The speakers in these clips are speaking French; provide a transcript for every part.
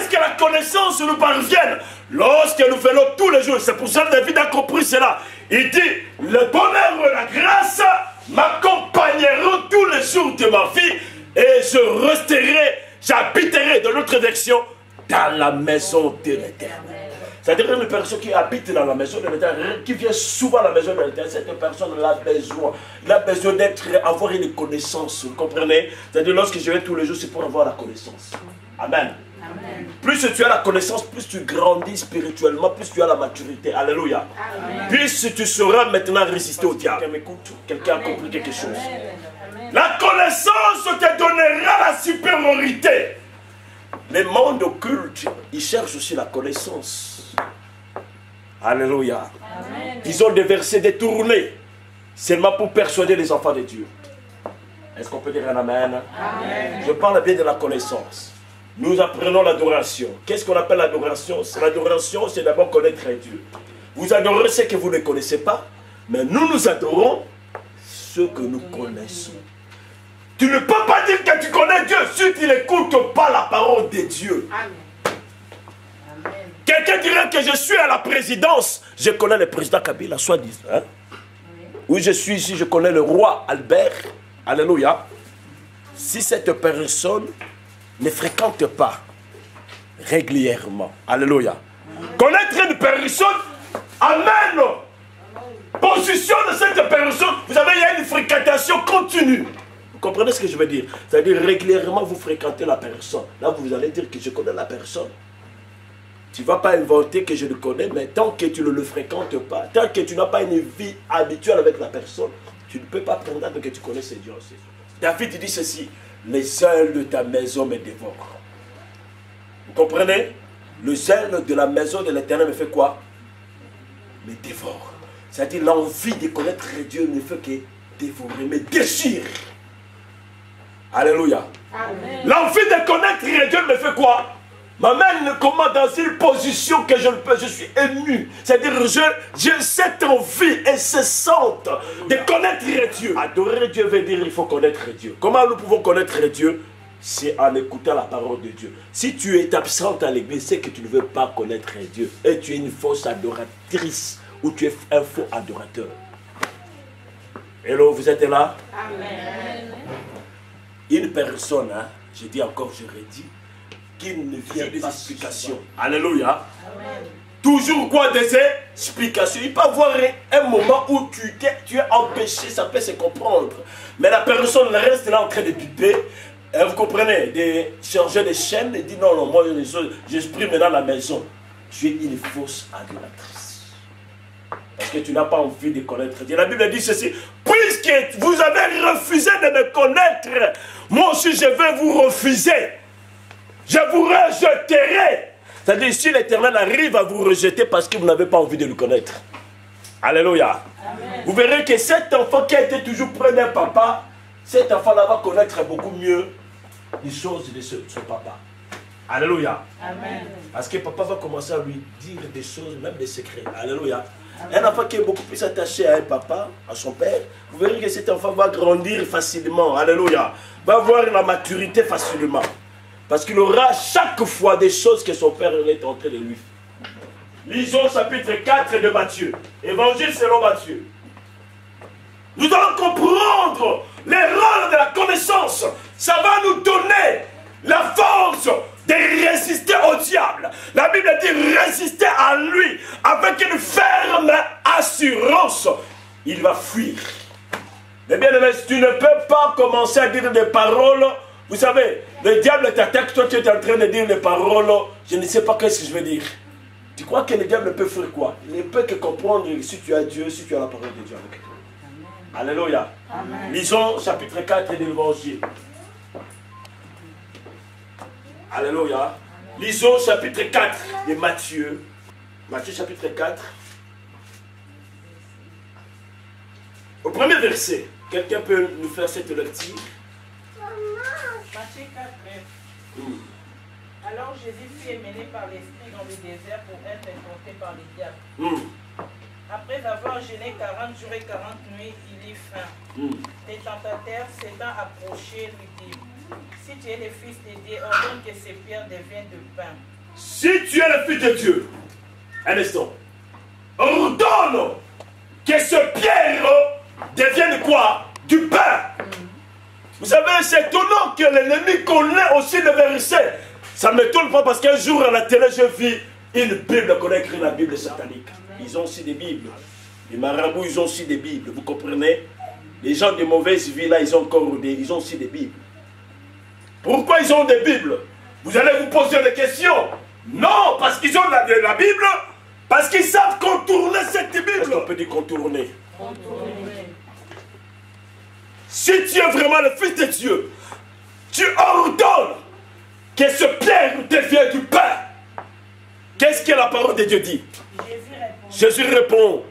ce que la connaissance nous parvienne? Lorsque nous venons tous les jours. C'est pour ça que David a compris cela. Il dit, le bonheur et la grâce m'accompagneront tous les jours de ma vie et je resterai, j'habiterai, dans notre version, dans la maison de l'Éternel. C'est-à-dire une personne qui habite dans la maison de l'Éternel, qui vient souvent à la maison de l'Éternel, cette personne a besoin. Il a besoin d'avoir une connaissance, vous comprenez? C'est-à-dire lorsque je vais tous les jours, c'est pour avoir la connaissance. Amen. Amen. Plus tu as la connaissance, plus tu grandis spirituellement, plus tu as la maturité. Alléluia. Amen. Plus tu sauras maintenant résister au diable. Quelqu'un m'écoute? Quelqu'un a compris quelque chose? Amen. La connaissance te donnera la supériorité. Les mondes occultes, ils cherchent aussi la connaissance. Alléluia. Amen. Ils ont des versets détournés, seulement pour persuader les enfants de Dieu. Est-ce qu'on peut dire un amen? Amen. Je parle bien de la connaissance. Nous apprenons l'adoration. Qu'est-ce qu'on appelle l'adoration? L'adoration, c'est d'abord connaître Dieu. Vous adorez ce que vous ne connaissez pas, mais nous adorons ce que nous connaissons. Tu ne peux pas dire que tu connais Dieu si tu n'écoutes pas la parole de Dieu. Amen. Quelqu'un dirait que je suis à la présidence. Je connais le président Kabila, soi-disant. Hein? Oui, je suis ici, je connais le roi Albert. Alléluia. Si cette personne ne fréquente pas régulièrement. Alléluia. Connaître une personne amène position de cette personne. Vous savez, il y a une fréquentation continue. Vous comprenez ce que je veux dire? C'est-à-dire régulièrement vous fréquentez la personne. Là vous allez dire que je connais la personne. Tu ne vas pas inventer que je le connais, mais tant que tu ne le fréquentes pas, tant que tu n'as pas une vie habituelle avec la personne, tu ne peux pas prétendre que tu connais ce Dieu aussi. David dit ceci: les zèles de ta maison me dévorent. Vous comprenez? Le zèle de la maison de l'Éternel me fait quoi? Me dévore. C'est-à-dire l'envie de connaître Dieu ne fait que dévorer, me déchire. Alléluia. L'envie de connaître Dieu me fait quoi? M'amène comment dans une position que je suis ému. C'est-à-dire j'ai cette envie incessante de connaître Dieu. Adorer Dieu veut dire il faut connaître Dieu. Comment nous pouvons connaître Dieu? C'est en écoutant la parole de Dieu. Si tu es absente à l'église, c'est que tu ne veux pas connaître Dieu. Et tu es une fausse adoratrice ou tu es un faux adorateur. Hello, vous êtes là? Amen. Une personne, hein, je dis encore, je redis, qui ne vient des explications. Alléluia. Amen. Toujours quoi des explications. Il peut y avoir un moment où tu es empêché, ça peut se comprendre. Mais la personne reste là en train de piper. Vous comprenez, de changer de chaîne et dit non, non, moi j'exprime maintenant la maison. Tu es une fausse adoratrice. Parce que tu n'as pas envie de connaître Dieu. La Bible dit ceci: puisque vous avez refusé de me connaître, moi aussi je vais vous refuser. Je vous rejetterai. C'est-à-dire, si l'Éternel arrive à vous rejeter parce que vous n'avez pas envie de le connaître. Alléluia. Amen. Vous verrez que cet enfant qui a été toujours près d'un papa, cet enfant-là va connaître beaucoup mieux les choses de son papa. Alléluia. Amen. Parce que papa va commencer à lui dire des choses, même des secrets. Alléluia. Amen. Un enfant qui est beaucoup plus attaché à un papa, à son père, vous verrez que cet enfant va grandir facilement. Alléluia. Va avoir la maturité facilement. Parce qu'il aura chaque fois des choses que son père est en train de lui faire. Lisons chapitre 4 de Matthieu. Évangile selon Matthieu. Nous allons comprendre les rôles de la connaissance. Ça va nous donner la force de résister au diable. La Bible dit résister à lui avec une ferme assurance. Il va fuir. Mais bien aimé, tu ne peux pas commencer à dire des paroles. Vous savez, le diable t'attaque, toi tu es en train de dire des paroles, je ne sais pas qu'est-ce que je veux dire. Tu crois que le diable peut faire quoi? Il ne peut que comprendre si tu as Dieu, si tu as la parole de Dieu avec toi. Alléluia. Amen. Lisons chapitre 4 de l'Évangile. Alléluia. Lisons chapitre 4 de Matthieu. Matthieu chapitre 4. Au premier verset, quelqu'un peut nous faire cette lecture? Matthieu 4. Alors Jésus fut mené par l'Esprit dans le désert pour être tenté par le diable. Après avoir jeûné 40 jours et 40 nuits, il eut faim. Les tentateurs s'étant approchés lui dirent: si tu es le Fils de Dieu, ordonne que ces pierres deviennent de pain. Si tu es le Fils de Dieu, un instant, ordonne que ce pierre devienne quoi? Du pain. Vous savez, c'est étonnant que l'ennemi connaît aussi le verset. Ça ne m'étonne pas parce qu'un jour à la télé, je vis une Bible qu'on a écrit, la Bible satanique. Ils ont aussi des Bibles. Les marabouts, ils ont aussi des Bibles. Vous comprenez? Les gens de mauvaise vie, là, ils ont aussi des Bibles. Pourquoi ils ont des Bibles? Vous allez vous poser des questions. Non, parce qu'ils ont la Bible, parce qu'ils savent contourner cette Bible. Est-ce qu'on peut dire contourner? Si tu es vraiment le Fils de Dieu, tu ordonnes que ce pierre devienne du pain. Qu'est-ce que la parole de Dieu dit? Jésus répond.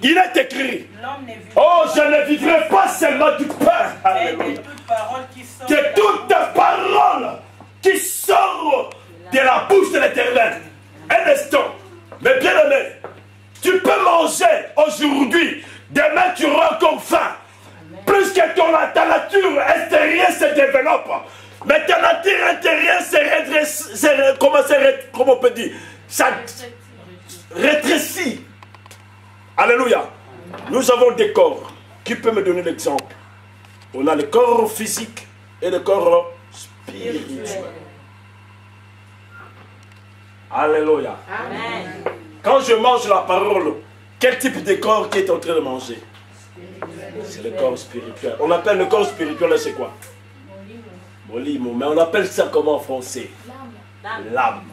Il est écrit. Oh, je ne vivrai pas seulement du pain. Que toute parole qui sort de la bouche de l'Éternel. Un instant. Mais bien aimé, tu peux manger aujourd'hui. Demain, tu auras encore faim. Plus que ta nature extérieure se développe. Mais ta nature intérieure se redresse. Comment on peut dire? Ça rétrécit. Alléluia. Nous avons des corps. Qui peut me donner l'exemple? On a le corps physique et le corps spirituel. Alléluia. Amen. Quand je mange la parole, quel type de corps qui est en train de manger? C'est le corps spirituel. On appelle le corps spirituel, c'est quoi? Molimo. Mais on appelle ça comment en français? L'âme.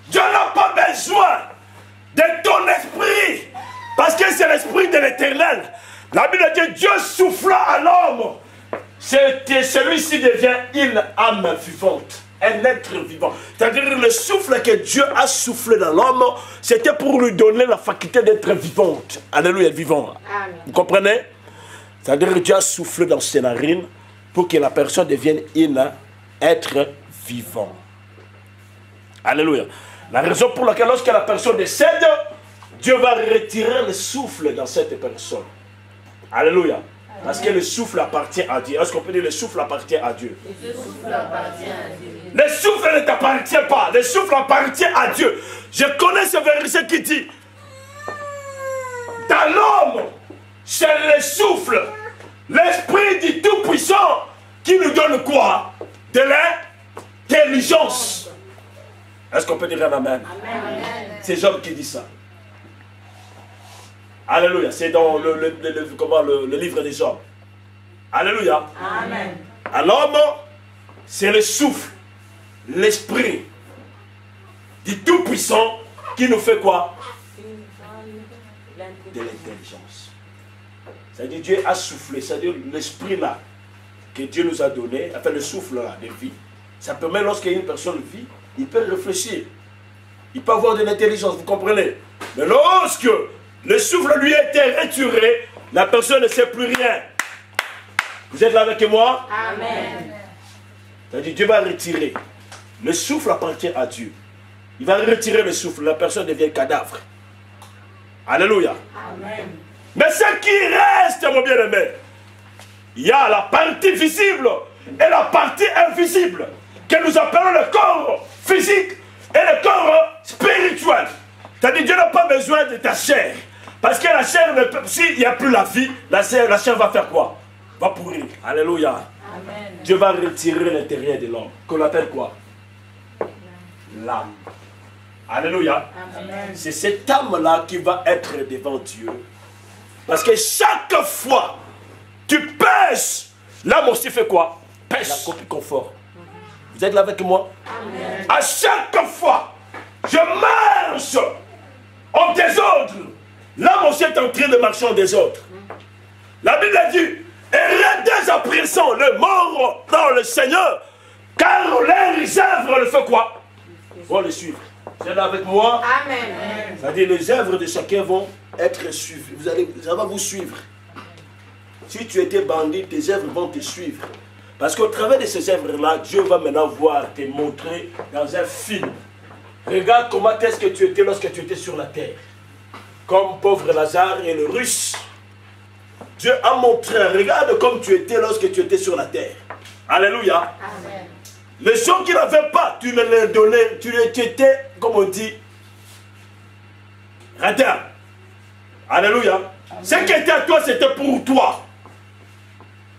Dieu n'a pas besoin de ton esprit. Parce que c'est l'esprit de l'Éternel. La Bible dit Dieu souffla à l'homme. Celui-ci devient une âme vivante. Un être vivant. C'est-à-dire le souffle que Dieu a soufflé dans l'homme, c'était pour lui donner la faculté d'être vivante. Alléluia, vivant. Amen. Vous comprenez? C'est-à-dire que Dieu a soufflé dans ses narines pour que la personne devienne un être vivant. Alléluia. La raison pour laquelle lorsque la personne décède, Dieu va retirer le souffle dans cette personne. Alléluia. Parce que le souffle appartient à Dieu. Est-ce qu'on peut dire le souffle appartient à Dieu? Le souffle appartient à Dieu. Le souffle ne t'appartient pas. Le souffle appartient à Dieu. Je connais ce verset qui dit dans l'homme, c'est le souffle, l'esprit du Tout-Puissant qui nous donne quoi? De l'intelligence. Est-ce qu'on peut dire un amen? Amen. C'est Job qui dit ça. Alléluia. C'est dans le livre des Job. Alléluia. Amen. À l'homme, c'est le souffle, l'esprit du Tout-Puissant qui nous fait quoi? De l'intelligence. C'est-à-dire Dieu a soufflé. C'est-à-dire l'esprit là que Dieu nous a donné, enfin le souffle là de vie. Ça permet lorsqu'une personne vit, il peut réfléchir. Il peut avoir de l'intelligence, vous comprenez? Mais lorsque le souffle lui a été retiré, la personne ne sait plus rien. Vous êtes là avec moi? Amen. C'est-à-dire Dieu va retirer. Le souffle appartient à Dieu. Il va retirer le souffle, la personne devient cadavre. Alléluia. Amen. Mais ce qui reste, mon bien-aimé, il y a la partie visible et la partie invisible, que nous appelons le corps physique et le corps spirituel. C'est-à-dire Dieu n'a pas besoin de ta chair. Parce que la chair, s'il n'y a plus la vie, la chair va faire quoi? Va pourrir. Alléluia. Amen. Dieu va retirer l'intérieur de l'homme. Qu'on appelle quoi? L'âme. Alléluia. C'est cette âme-là qui va être devant Dieu. Parce que chaque fois tu pèches, l'âme aussi fait quoi? Pêche. La copie confort. Vous êtes là avec moi? Amen. À chaque fois je marche en désordre, l'âme aussi est en train de marcher en désordre. La Bible a dit, et rendez à présent le mort dans le Seigneur, car leurs œuvres le fait quoi? Vont le suivre. Vous êtes là avec moi? Amen. C'est-à-dire les œuvres de chacun vont être suivies. Ça va vous suivre. Si tu étais bandit, tes œuvres vont te suivre. Parce qu'au travers de ces œuvres-là, Dieu va maintenant te montrer dans un film. Regarde comment est-ce que tu étais lorsque tu étais sur la terre. Comme pauvre Lazare et le russe. Dieu a montré, regarde comme tu étais lorsque tu étais sur la terre. Alléluia. Amen. Les gens qui n'avaient pas, tu ne les donnais, tu étais, comme on dit, radin. Alléluia. Ce qui était à toi, c'était pour toi.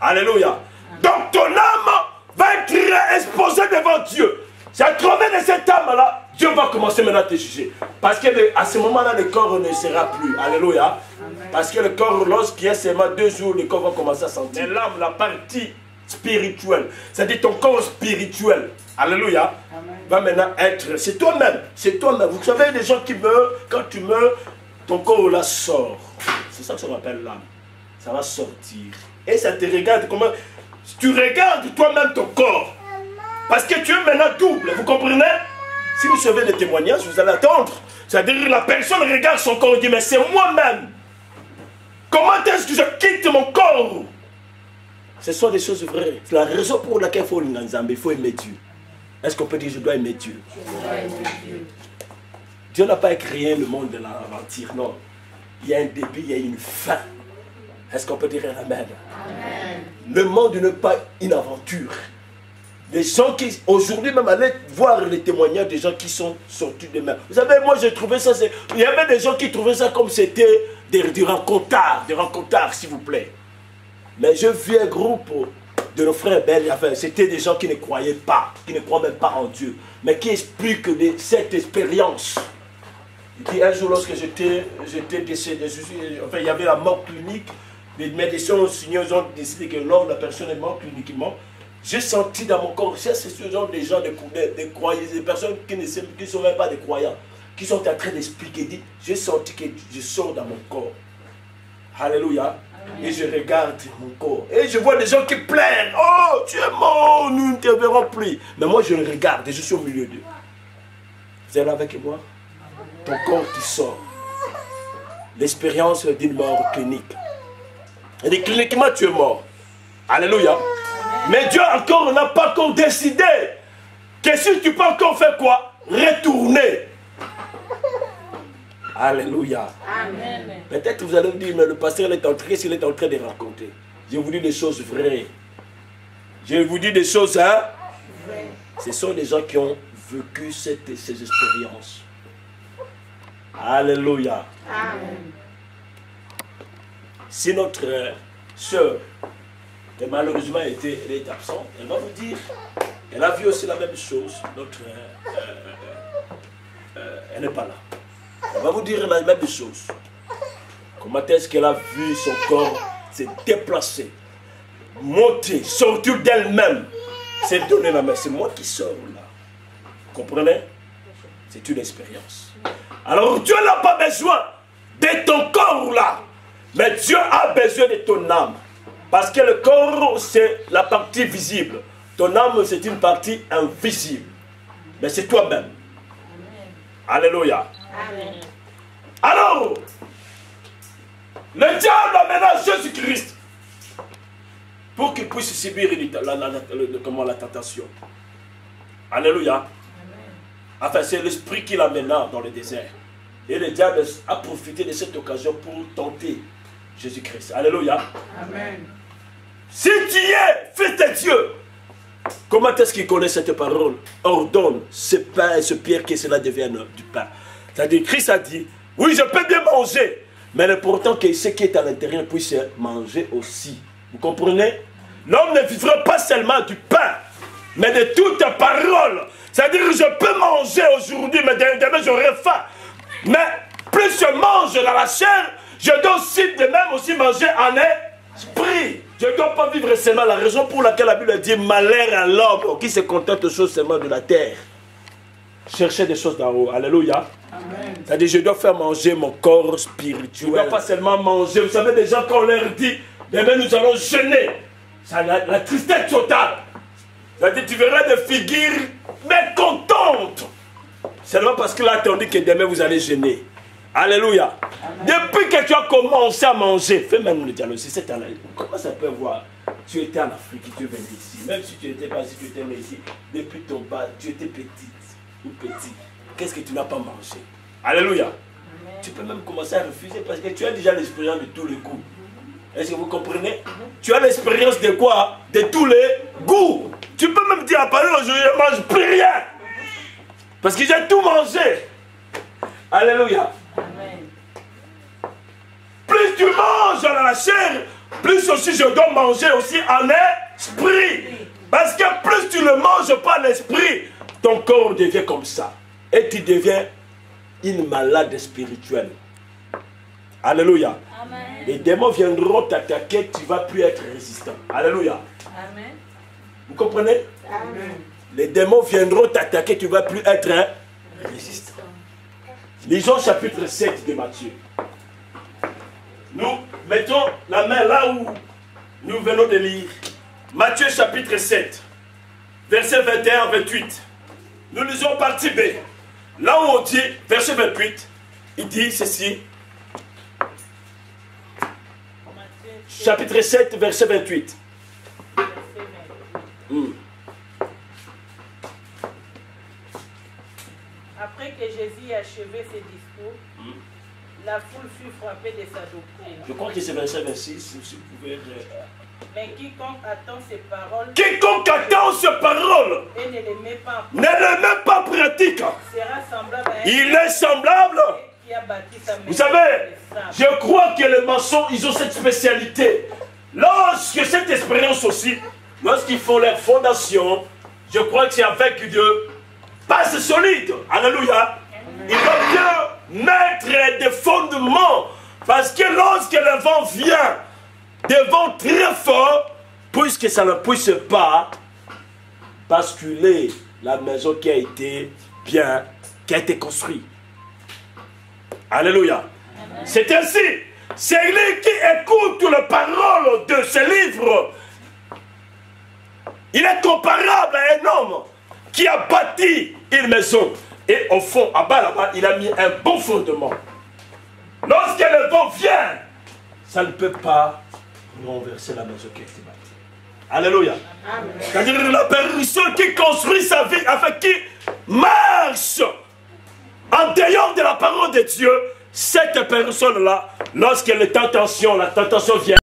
Alléluia. Donc ton âme va être exposée devant Dieu. C'est à travers de cette âme-là, Dieu va commencer maintenant à te juger. Parce qu'à ce moment-là, le corps ne sera plus. Alléluia. Parce que le corps, lorsqu'il y a seulement 2 jours, le corps va commencer à sentir. Mais l'âme, la partie spirituelle, c'est-à-dire ton corps spirituel, alléluia, va maintenant être, c'est toi-même, c'est toi-même. Vous savez, les gens qui meurent, quand tu meurs, ton corps là sort. C'est ça que ça m'appelle l'âme. Ça va sortir. Et ça te regarde comment, tu regardes toi-même ton corps. Parce que tu es maintenant double, vous comprenez? Si vous savez les témoignages, vous allez attendre. C'est-à-dire la personne regarde son corps et dit, mais c'est moi-même. Comment est-ce que je quitte mon corps? Ce sont des choses vraies. C'est la raison pour laquelle il faut aimer Dieu. Est-ce qu'on peut dire je dois aimer Dieu? Dieu n'a pas créé le monde de l'aventure, non. Il y a un début, il y a une fin. Est-ce qu'on peut dire un amen? Amen. Le monde n'est pas une aventure. Les gens qui, aujourd'hui même, allaient voir les témoignages des gens qui sont sortis de mer. Vous savez, moi j'ai trouvé ça, il y avait des gens qui trouvaient ça comme c'était des rencontards, s'il vous plaît. Mais je vis un groupe de nos frères belges, enfin, c'était des gens qui ne croyaient pas, qui ne croient même pas en Dieu, mais qui expliquent cette expérience. Un jour, lorsque j'étais décédé, enfin, il y avait la mort clinique, les médecins ont signé, ils ont décidé que non, la personne est morte cliniquement. J'ai senti dans mon corps, c'est ce genre de gens, des croyants, des personnes qui ne sont même pas des croyants, qui sont en train d'expliquer, j'ai senti que je sors dans mon corps. Alléluia. Amen. Et je regarde mon corps. Et je vois des gens qui plaignent. Oh, tu es mort, nous ne te verrons plus. Mais moi, je le regarde et je suis au milieu d'eux. Vous êtes là avec moi? Ton corps qui sort. L'expérience d'une mort clinique. Et cliniquement, tu es mort. Alléluia. Mais Dieu encore n'a pas encore décidé que si tu peux encore faire quoi? Retourner. Alléluia. Peut-être vous allez me dire, mais le pasteur est en train, s'il est en train de raconter. Je vous dis des choses vraies. Je vous dis des choses, hein? Ce sont des gens qui ont vécu ces expériences. Alléluia. Amen. Si notre soeur, et malheureusement elle est absente, elle va vous dire, elle a vu aussi la même chose. Elle n'est pas là. Elle va vous dire la même chose. Comment est-ce qu'elle a vu son corps se déplacer, monter, sortir d'elle-même, s'est donné la main. C'est moi qui sors là. Vous comprenez? C'est une expérience. Alors Dieu n'a pas besoin de ton corps là, mais Dieu a besoin de ton âme. Parce que le corps, c'est la partie visible. Ton âme, c'est une partie invisible. Mais c'est toi-même. Alléluia. Amen. Alors, le diable amena Jésus-Christ pour qu'il puisse subir la tentation. Alléluia. Amen. Enfin, c'est l'esprit qui l'amena dans le désert. Et le diable a profité de cette occasion pour tenter Jésus-Christ. Alléluia. Amen. Si tu es fils de Dieu, comment est-ce qu'il connaît cette parole? Ordonne ce pain et ce pierre que cela devienne du pain. C'est-à-dire, Christ a dit, oui, je peux bien manger, mais l'important que ce qui est à l'intérieur puisse manger aussi. Vous comprenez? L'homme ne vivra pas seulement du pain, mais de toute parole. C'est-à-dire, je peux manger aujourd'hui, mais demain j'aurai faim. Mais plus je mange dans la chair, je dois aussi de même aussi manger en esprit. Je ne dois pas vivre seulement. La raison pour laquelle la Bible dit malheur à l'homme qui se contente aux choses seulement de la terre. Chercher des choses d'en haut. Alléluia. C'est-à-dire, je dois faire manger mon corps spirituel. Je ne dois pas seulement manger. Vous savez, des gens, quand on leur dit, demain nous allons jeûner. C'est la tristesse totale. C'est-à-dire, tu verras des figures mécontentes. Seulement parce que là, on dit que demain vous allez jeûner. Alléluia. Amen. Depuis que tu as commencé à manger, fais même le dialogue. Comment ça peut voir? Tu étais en Afrique, tu es venu ici. Même si tu n'étais pas ici, tu étais né ici. Depuis ton bas, tu étais petite ou petit. Qu'est-ce que tu n'as pas mangé? Alléluia. Amen. Tu peux même commencer à refuser parce que tu as déjà l'expérience de tous les coups. Est-ce que vous comprenez? Tu as l'expérience de quoi? De tous les goûts. Tu peux même dire à parler aujourd'hui, je ne mange plus rien. Parce que j'ai tout mangé. Alléluia. Amen. Plus tu manges dans la chair, plus aussi je dois manger aussi en esprit. Parce que plus tu ne manges pas l'esprit, ton corps devient comme ça. Et tu deviens une malade spirituelle. Alléluia. Amen. Les démons viendront t'attaquer, tu ne vas plus être résistant. Alléluia. Amen. Vous comprenez? Amen. Les démons viendront t'attaquer, tu ne vas plus être résistant. Lisons chapitre 7 de Matthieu. Nous mettons la main là où nous venons de lire. Matthieu chapitre 7, verset 21-28. Nous lisons partie B. Là où on dit, verset 28, il dit ceci. Chapitre 7, verset 28. Après que Jésus ait achevé ses discours, la foule fut frappée de sa doctrine. Je crois que c'est verset 26, si vous pouvez... Mais quiconque attend ces paroles... Quiconque attend ces paroles et ne les met pas en ne les met pas en pratique. sera semblable à un Il est semblable. qui a bâti sa maison Vous savez, je crois que les maçons, ils ont cette spécialité. Lorsque cette expérience aussi, lorsqu'ils font leur fondation, je crois que c'est avec de bases solides. Alléluia. Ils vont bien mettre des fondements. Parce que lorsque le vent vient, des vents très forts, puisque ça ne puisse pas basculer la maison qui a été bien, qui a été construite. Alléluia. C'est ainsi. C'est lui qui écoute les paroles de ce livre. Il est comparable à un homme qui a bâti une maison. Et au fond, à bas là-bas, il a mis un bon fondement. Lorsque le vent vient, ça ne peut pas renverser la maison qui a été bâtie. Alléluia. C'est-à-dire la personne qui construit sa vie, avec qui marche en dehors de la parole de Dieu, cette personne-là, lorsque la tentation vient,